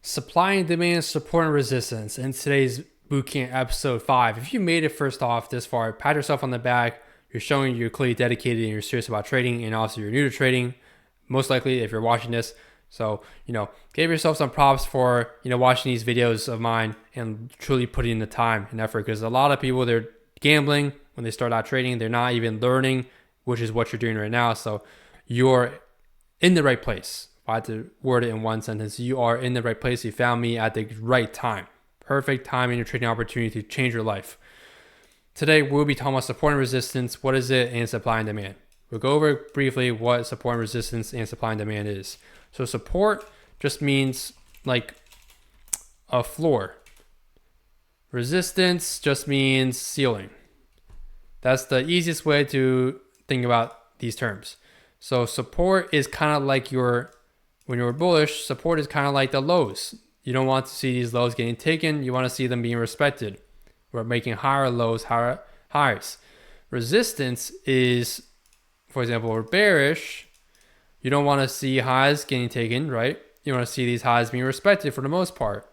Supply and demand, support and resistance. In today's Bootcamp episode 5, if you made it first off this far, pat yourself on the back. You're showing you're clearly dedicated and you're serious about trading, and also you're new to trading, most likely if you're watching this. So, give yourself some props for, watching these videos of mine and truly putting in the time and effort, because a lot of people, they're gambling when they start out trading. They're not even learning, which is what you're doing right now. So you're in the right place. If I had to word it in one sentence, you are in the right place. You found me at the right time. Perfect time in your trading opportunity to change your life. Today, we'll be talking about support and resistance. What is it? And supply and demand. We'll go over briefly what support and resistance and supply and demand is. So support just means like a floor. Resistance just means ceiling. That's the easiest way to think about these terms. So support is kind of like when you're bullish, support is kind of like the lows. You don't want to see these lows getting taken. You want to see them being respected. We're making higher lows, higher highs. Resistance is, for example, we're bearish. You don't want to see highs getting taken, right? You want to see these highs being respected for the most part.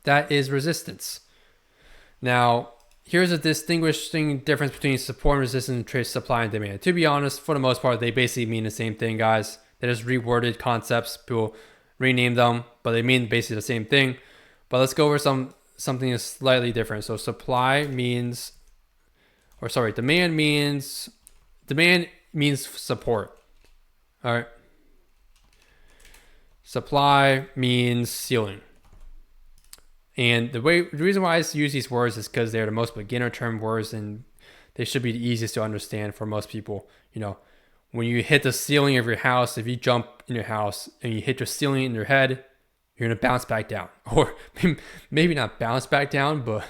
That is resistance. Now, here's a distinguishing difference between support and resistance and trade supply and demand. To be honest, for the most part, they basically mean the same thing, guys. They just reworded concepts. People rename them, but they mean basically the same thing. But let's go over something that's slightly different. So demand means support. All right. Supply means ceiling. And the reason why I use these words is because they're the most beginner term words, and they should be the easiest to understand for most people. When you hit the ceiling of your house, if you jump in your house and you hit your ceiling in your head, you're going to bounce back down. Or maybe not bounce back down, but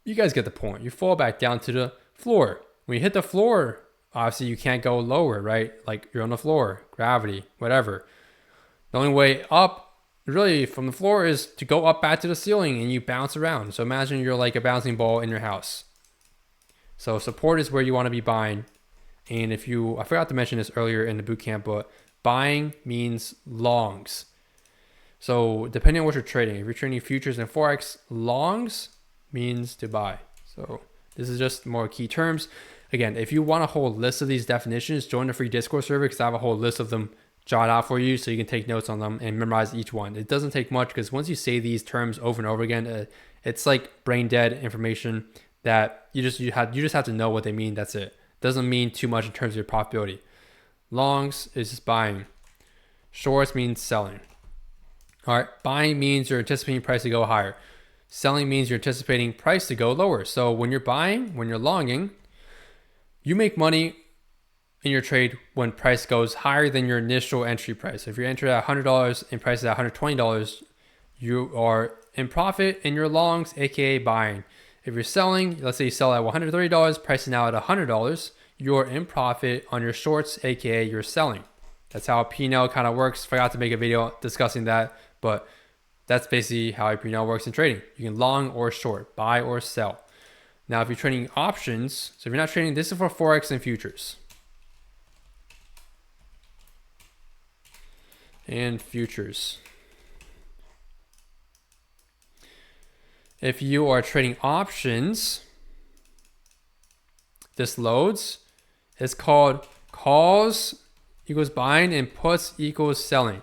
you guys get the point. You fall back down to the floor. When you hit the floor, obviously you can't go lower, right? Like you're on the floor, gravity, whatever. The only way up really from the floor is to go up back to the ceiling, and you bounce around. So imagine you're like a bouncing ball in your house. So support is where you want to be buying. And I forgot to mention this earlier in the bootcamp, but buying means longs. So depending on what you're trading, if you're trading futures and Forex, longs means to buy. So this is just more key terms. Again, if you want a whole list of these definitions, join the free Discord server, because I have a whole list of them jotted out for you so you can take notes on them and memorize each one. It doesn't take much, because once you say these terms over and over again, it's like brain dead information that you just have to know what they mean. That's it. Doesn't mean too much in terms of your profitability. Longs is just buying. Shorts means selling. All right, buying means you're anticipating price to go higher. Selling means you're anticipating price to go lower. So when you're buying, when you're longing, you make money in your trade when price goes higher than your initial entry price. If you enter at $100 and price is at $120, you are in profit in your longs, aka buying. If you're selling, let's say you sell at $130, price is now at $100, you're in profit on your shorts, aka you're selling. That's how P&L kind of works. Forgot to make a video discussing that, but that's basically how P&L works in trading. You can long or short, buy or sell. Now, if you're trading options, so if you're not trading, this is for Forex and futures. And futures. If you are trading options, this loads. It's called calls equals buying and puts equals selling.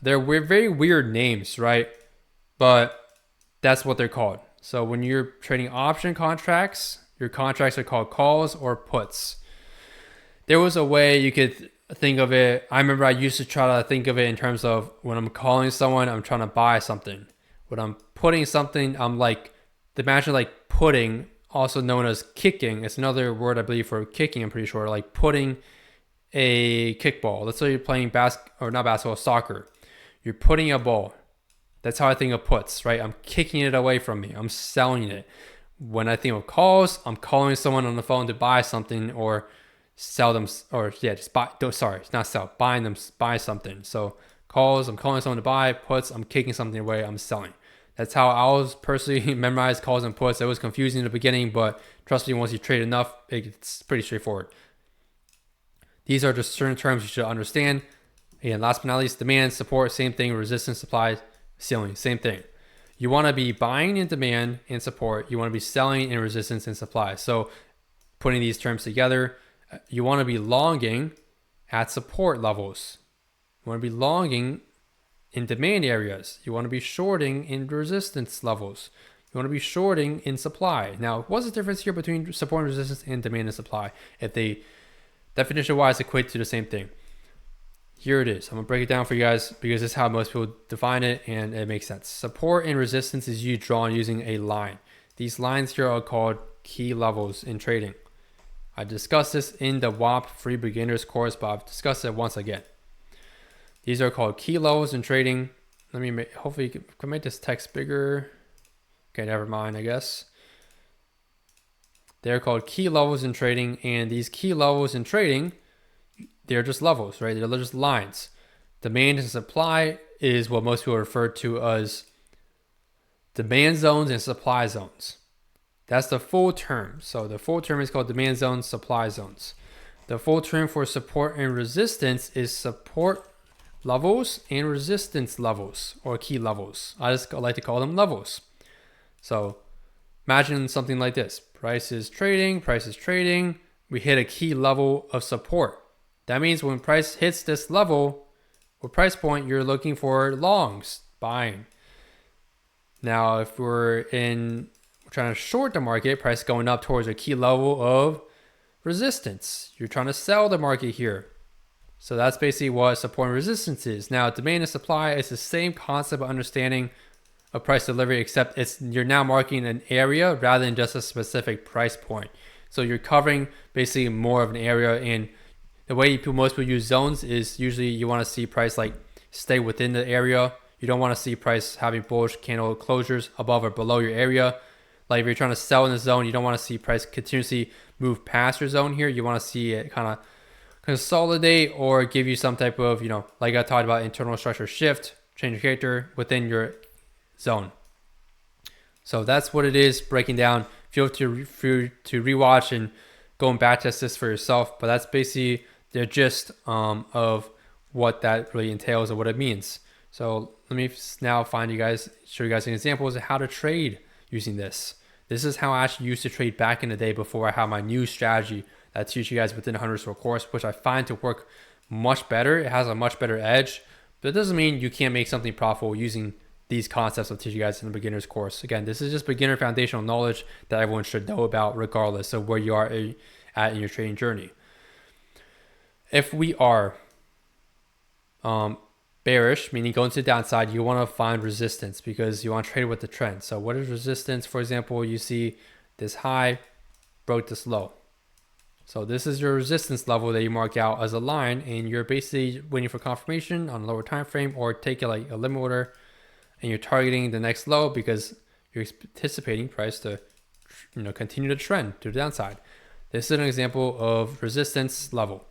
They're very weird names, right? But that's what they're called. So when you're trading option contracts, your contracts are called calls or puts. There was a way you could think of it. I remember I used to try to think of it in terms of when I'm calling someone, I'm trying to buy something. When I'm putting something, I'm like, imagine like putting, also known as kicking. It's another word I believe for kicking, I'm pretty sure. Like putting a kickball. Let's say you're playing soccer. You're putting a ball. That's how I think of puts, right? I'm kicking it away from me. I'm selling it. When I think of calls, I'm calling someone on the phone to buy something or sell them, buying them, buy something. So calls, I'm calling someone to buy. Puts, I'm kicking something away, I'm selling. That's how I was personally memorized calls and puts. It was confusing in the beginning, but trust me, once you trade enough, it's pretty straightforward. These are just certain terms you should understand. Again, last but not least, demand, support, same thing. Resistance, supply, ceiling, same thing. You want to be buying in demand and support. You want to be selling in resistance and supply. So putting these terms together, you want to be longing at support levels. You want to be longing in demand areas. You want to be shorting in resistance levels. You want to be shorting in supply. Now, what's the difference here between support and resistance and demand and supply? If they definition-wise equate to the same thing. Here it is. I'm going to break it down for you guys because this is how most people define it and it makes sense. Support and resistance is you drawn using a line. These lines here are called key levels in trading. I discussed this in the WAP Free Beginners course, but I've discussed it once again. These are called key levels in trading. Let me hopefully you can make this text bigger. Okay, never mind, I guess. They're called key levels in trading, and these key levels in trading, they're just levels, right? They're just lines. Demand and supply is what most people refer to as demand zones and supply zones. That's the full term. So the full term is called demand zones, supply zones. The full term for support and resistance is support levels and resistance levels, or key levels. I just like to call them levels. So imagine something like this. Price is trading. We hit a key level of support. That means when price hits this level or price point, you're looking for longs, buying. Now, if we're trying to short the market, price going up towards a key level of resistance. You're trying to sell the market here. So that's basically what support and resistance is. Now, demand and supply is the same concept of understanding of price delivery, except you're now marking an area rather than just a specific price point. So you're covering basically more of an area, and the way most people use zones is usually you want to see price like stay within the area. You don't want to see price having bullish candle closures above or below your area. Like if you're trying to sell in the zone, you don't want to see price continuously move past your zone here. You want to see it kind of consolidate or give you some type of, like I talked about, internal structure shift, change of character within your zone. So that's what it is, breaking down. Feel free to rewatch and go and back test this for yourself. But that's basically the gist of what that really entails and what it means. So let me now show you guys some examples of how to trade using this. This is how I actually used to trade back in the day before I had my new strategy that I teach you guys within the 100 course, which I find to work much better. It has a much better edge, but it doesn't mean you can't make something profitable using these concepts I'll teach you guys in the beginner's course. Again, this is just beginner foundational knowledge that everyone should know about regardless of where you are at in your trading journey. If we are bearish, meaning going to the downside, you want to find resistance because you want to trade with the trend. So what is resistance? For example, you see this high broke this low. So this is your resistance level that you mark out as a line, and you're basically waiting for confirmation on a lower time frame, or take it like a limit order, and you're targeting the next low because you're anticipating price to continue to trend to the downside. This is an example of resistance level.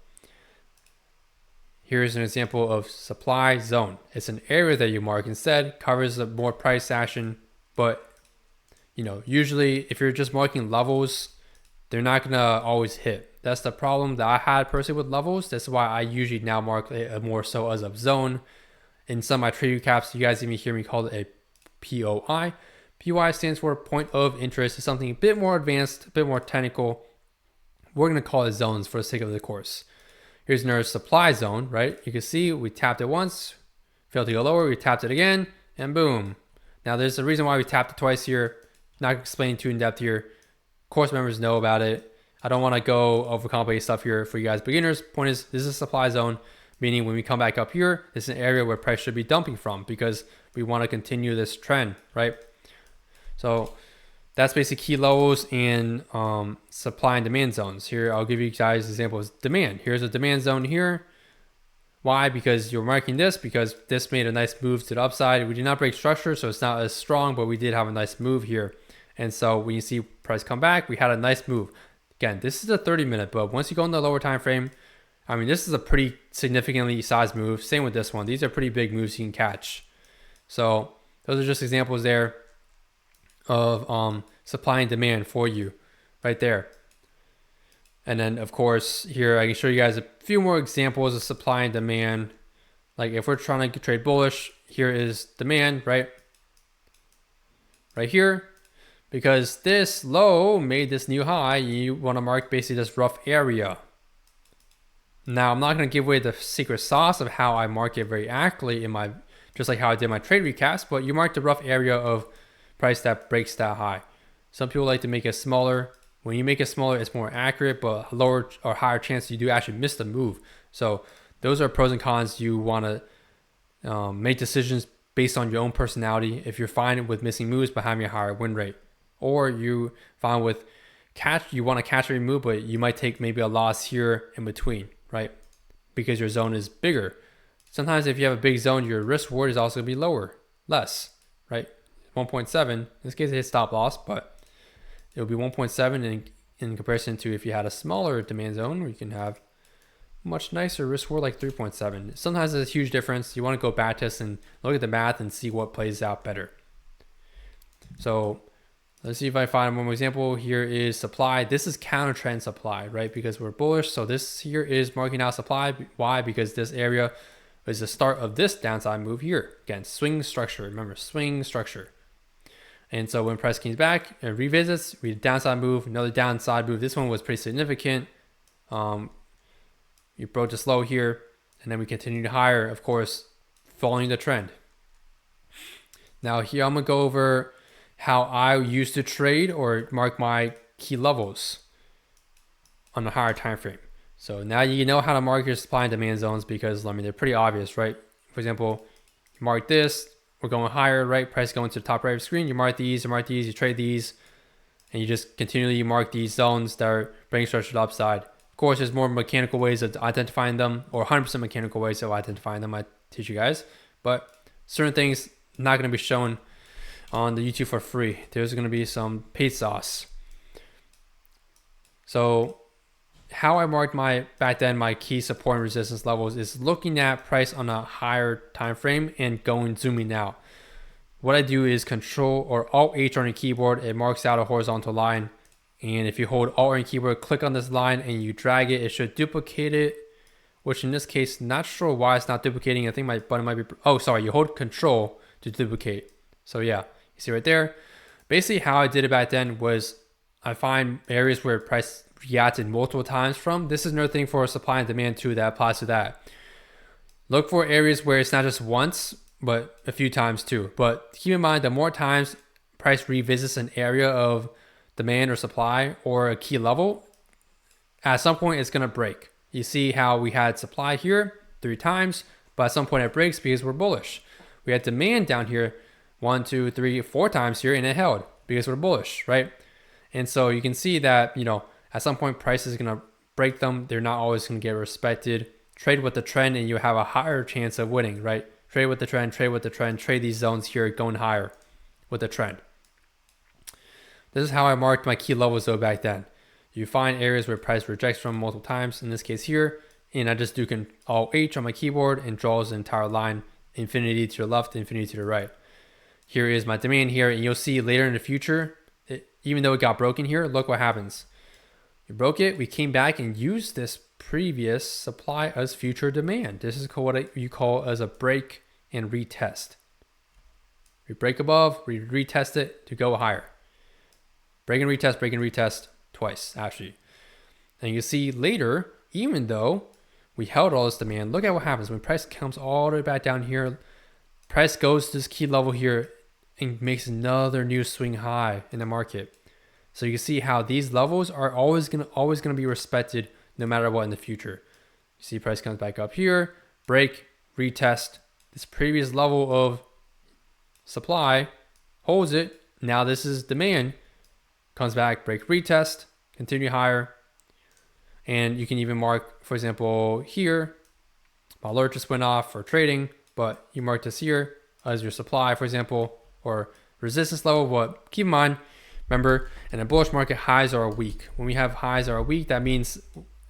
Here's an example of supply zone. It's an area that you mark instead, covers a more price action, but usually if you're just marking levels, they're not gonna always hit. That's the problem that I had personally with levels. That's why I usually now mark it more so as a zone. In some of my trade recaps, you guys even hear me call it a POI. POI stands for point of interest. It's something a bit more advanced, a bit more technical. We're gonna call it zones for the sake of the course. Here's another supply zone, right? You can see we tapped it once, failed to go lower, we tapped it again, and boom. Now there's a reason why we tapped it twice here. Not explaining too in depth here. Course members know about it. I don't want to go overcomplicate stuff here for you guys beginners. Point is, this is a supply zone, meaning when we come back up here, this is an area where price should be dumping from because we want to continue this trend, right? So that's basically key levels and supply and demand zones. Here, I'll give you guys examples. Demand. Here's a demand zone here. Why? Because you're marking this because this made a nice move to the upside. We did not break structure, so it's not as strong, but we did have a nice move here. And so when you see price come back, we had a nice move. Again, this is a 30-minute, but once you go in the lower time frame, I mean, this is a pretty significantly sized move. Same with this one. These are pretty big moves you can catch. So those are just examples there of supply and demand for you right there. And then, of course, here I can show you guys a few more examples of supply and demand Like if we're trying to trade bullish, here is demand, right? Right here. Because this low made this new high, you want to mark basically this rough area. Now, I'm not going to give away the secret sauce of how I mark it very accurately in my, just like how I did my trade recaps, but you mark the rough area of price that breaks that high. Some people like to make it smaller. When you make it smaller, it's more accurate, but lower or higher chance you do actually miss the move. So those are pros and cons. You want to make decisions based on your own personality. If you're fine with missing moves but having a higher win rate, or you fine with you want to catch every move, but you might take maybe a loss here in between, right? Because your zone is bigger. Sometimes if you have a big zone, your risk reward is also going to be less, right? 1.7. In this case, it hits stop loss, but it will be 1.7 in comparison to if you had a smaller demand zone where you can have much nicer risk reward like 3.7. Sometimes there's a huge difference. You want to go back test and look at the math and see what plays out better. So let's see if I find one more example. Here is supply. This is counter trend supply, right? Because we're bullish. So this here is marking out supply. Why? Because this area is the start of this downside move here. Again, swing structure. Remember, swing structure. And so when price comes back and revisits, we downside move, another downside move. This one was pretty significant. You broke this low here, and then we continue to higher, of course, following the trend. Now here I'm gonna go over how I used to trade or mark my key levels on a higher time frame. So now you know how to mark your supply and demand zones because, I mean, they're pretty obvious, right? For example, you mark this, we're going higher, right? Price going to the top right of the screen. You mark these, you trade these, and you just continually mark these zones that are bringing structure to the upside. Of course, there's more mechanical ways of identifying them, or 100% mechanical ways of identifying them. I teach you guys, but certain things not going to be shown on the YouTube for free. There's going to be some paid sauce. So how I marked back then my key support and resistance levels is looking at price on a higher time frame and zooming out. What I do is Control or Alt H on your keyboard. It marks out a horizontal line, and if you hold Alt on your keyboard, click on this line and you drag it, it should duplicate it. Which in this case, not sure why it's not duplicating. I think my button might be. Oh, sorry. You hold Control to duplicate. So yeah, you see right there. Basically, how I did it back then was I find areas where price reacted multiple times from. This is another thing for supply and demand too that applies to that. Look for areas where it's not just once, but a few times too. But keep in mind, the more times price revisits an area of demand or supply or a key level, at some point it's going to break. You see how we had supply here 3 times, but at some point it breaks because we're bullish. We had demand down here 1, 2, 3, 4 times here, and it held because we're bullish, right? And so you can see that, at some point price is going to break them. They're not always going to get respected. Trade with the trend and you have a higher chance of winning, right? Trade with the trend, trade these zones here going higher with the trend. This is how I marked my key levels though back then. You find areas where price rejects from multiple times, in this case here, and I just do Alt H on my keyboard and draws the entire line, infinity to the left, infinity to the right. Here is my demand here, and you'll see later in the future, even though it got broken here, look what happens. We broke it, we came back and used this previous supply as future demand. This is what you call as a break and retest. We break above, we retest it to go higher. Break and retest twice actually. And you see later, even though we held all this demand, look at what happens when price comes all the way back down here. Price goes to this key level here and makes another new swing high in the market. So you can see how these levels are always gonna be respected no matter what in the future. You see price comes back up here, break, retest this previous level of supply, holds it. Now this is demand, comes back, break, retest, continue higher. And you can even mark, for example, here, my alert just went off for trading, but you mark this here as your supply, for example, or resistance level. But keep in mind, remember, in a bullish market, highs are weak. When we have highs are weak, that means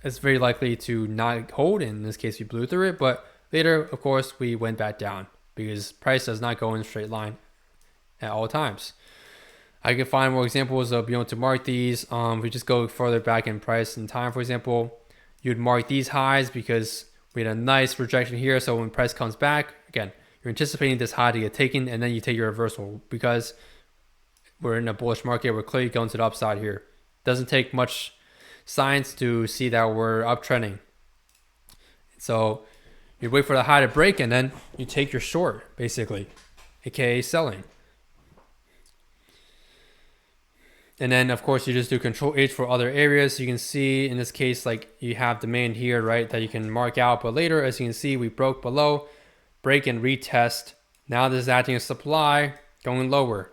it's very likely to not hold. In this case, we blew through it, but later, of course, we went back down because price does not go in a straight line at all times. I can find more examples of being able to mark these. We just go further back in price and time. For example, you'd mark these highs because We had a nice rejection here. So when price comes back, again, you're anticipating this high to get taken, and then you take your reversal because we're in a bullish market. We're clearly going to the upside here. Doesn't take much science to see that we're uptrending. So you wait for the high to break, and then you take your short, basically, aka selling. And then, of course, you just do Control H for other areas. You can see in this case, like you have demand here, right, that you can mark out. But later, as you can see, we broke below, break and retest. Now this is acting as supply, going lower.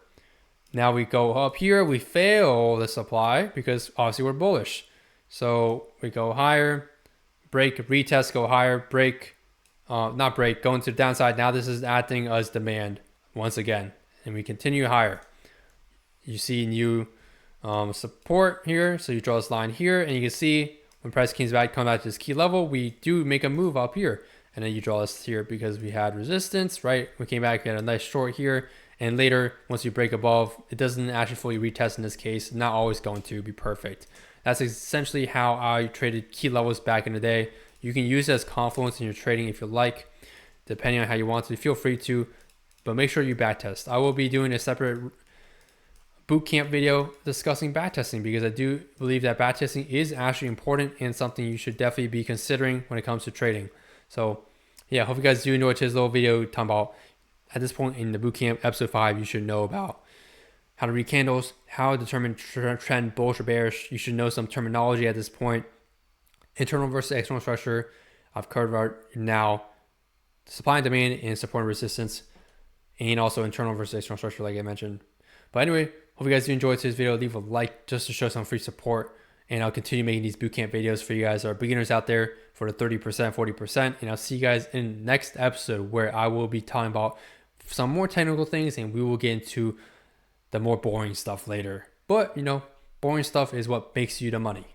Now we go up here, we fail the supply because obviously we're bullish. So we go higher, break, retest, go higher, break, not break, go into the downside. Now this is acting as demand once again, and we continue higher. You see new support here, so you draw this line here, and you can see when price comes back to this key level, we do make a move up here, and then you draw this here because we had resistance, right? We came back, we had a nice short here, and later once you break above, it doesn't actually fully retest in this case. Not always going to be perfect. That's essentially how I traded key levels back in the day. You can use it as confluence in your trading if you like, depending on how you want to. Feel free to, but make sure you backtest. I will be doing a separate bootcamp video discussing backtesting because I do believe that backtesting is actually important and something you should definitely be considering when it comes to trading. So yeah, hope you guys do enjoy today's little video talking about, at this point in the bootcamp episode 5, you should know about how to read candles, how to determine trend, bullish or bearish. You should know some terminology at this point. Internal versus external structure. I've covered now supply and demand and support and resistance, and also internal versus external structure like I mentioned. But anyway, hope you guys do enjoy today's video. Leave a like just to show some free support, and I'll continue making these bootcamp videos for you guys that are beginners out there for the 30%, 40%. And I'll see you guys in the next episode where I will be talking about some more technical things, and we will get into the more boring stuff later. But, you know, boring stuff is what makes you the money.